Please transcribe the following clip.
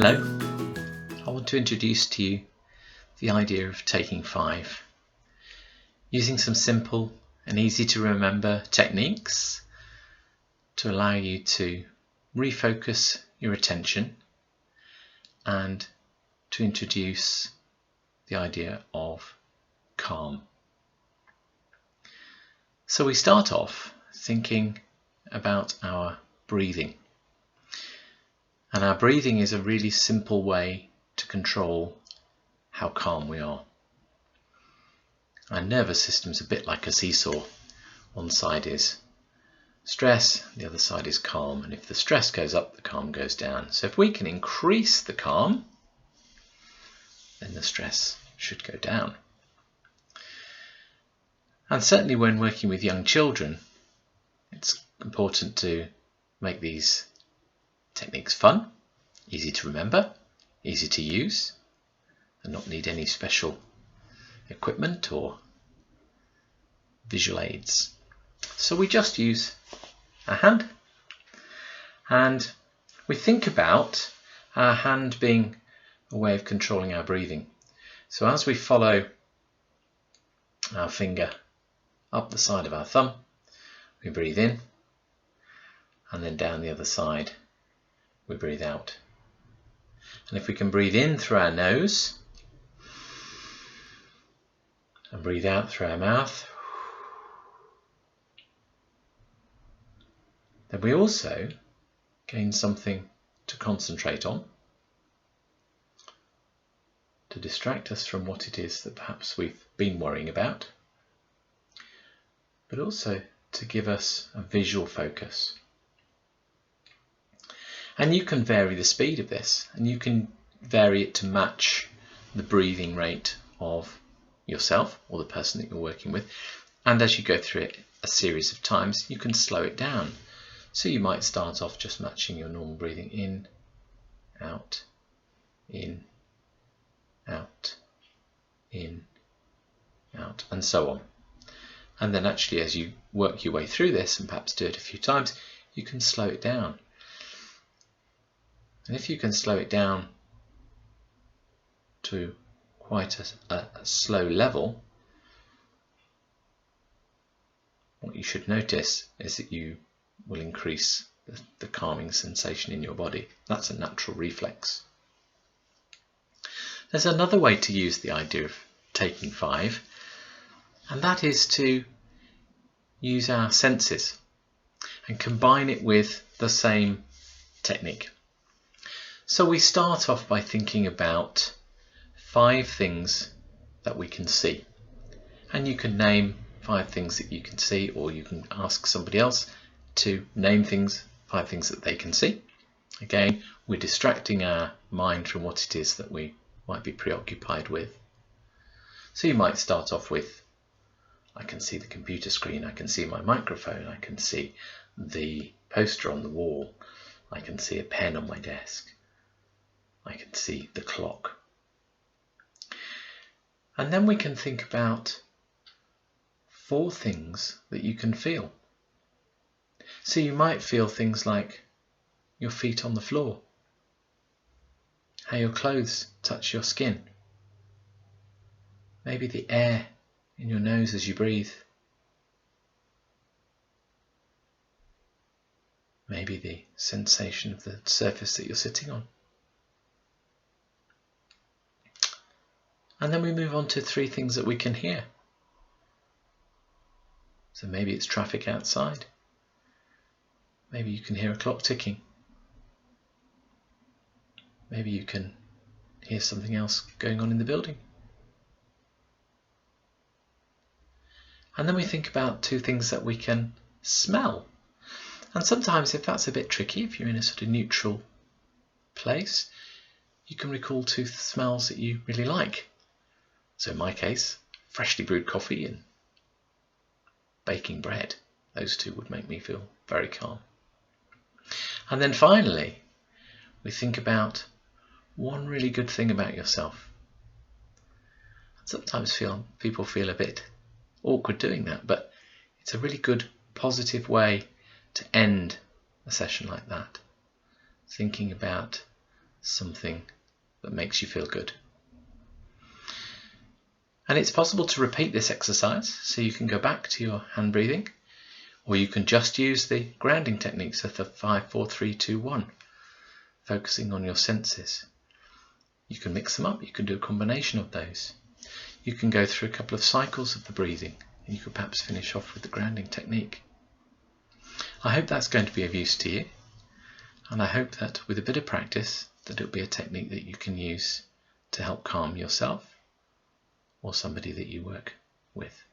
Hello, I want to introduce to you the idea of taking 5, using some simple and easy to remember techniques to allow you to refocus your attention and to introduce the idea of calm. So we start off thinking about our breathing. And our breathing is a really simple way to control how calm we are. Our nervous system's a bit like a seesaw. One side is stress, the other side is calm. And if the stress goes up, the calm goes down. So if we can increase the calm, then the stress should go down. And certainly when working with young children, it's important to make these techniques fun, easy to remember, easy to use, and not need any special equipment or visual aids. So we just use our hand, and we think about our hand being a way of controlling our breathing. So as we follow our finger up the side of our thumb, we breathe in, and then down the other side we breathe out. And if we can breathe in through our nose and breathe out through our mouth, then we also gain something to concentrate on, to distract us from what it is that perhaps we've been worrying about, but also to give us a visual focus. And you can vary the speed of this, and you can vary it to match the breathing rate of yourself or the person that you're working with. And as you go through it a series of times, you can slow it down. So you might start off just matching your normal breathing in, out, in, out, in, out, and so on. And then actually as you work your way through this and perhaps do it a few times, you can slow it down. And if you can slow it down to quite a slow level, what you should notice is that you will increase the calming sensation in your body. That's a natural reflex. There's another way to use the idea of taking 5, and that is to use our senses and combine it with the same technique. So we start off by thinking about 5 things that we can see. And you can name 5 things that you can see, or you can ask somebody else to name 5 things that they can see. Again, we're distracting our mind from what it is that we might be preoccupied with. So you might start off with, I can see the computer screen, I can see my microphone, I can see the poster on the wall, I can see a pen on my desk, I can see the clock. And then we can think about 4 things that you can feel. So you might feel things like your feet on the floor, how your clothes touch your skin, maybe the air in your nose as you breathe, maybe the sensation of the surface that you're sitting on. And then we move on to 3 things that we can hear. So maybe it's traffic outside. Maybe you can hear a clock ticking. Maybe you can hear something else going on in the building. And then we think about 2 things that we can smell. And sometimes if that's a bit tricky, if you're in a sort of neutral place, you can recall 2 smells that you really like. So in my case, freshly brewed coffee and baking bread. Those 2 would make me feel very calm. And then finally, we think about 1 really good thing about yourself. Sometimes people feel a bit awkward doing that, but it's a really good, positive way to end a session like that. Thinking about something that makes you feel good. And it's possible to repeat this exercise, so you can go back to your hand breathing, or you can just use the grounding techniques of the 5, 4, 3, 2, 1, focusing on your senses. You can mix them up, you can do a combination of those. You can go through a couple of cycles of the breathing, and you could perhaps finish off with the grounding technique. I hope that's going to be of use to you, and I hope that with a bit of practice that it'll be a technique that you can use to help calm yourself or somebody that you work with.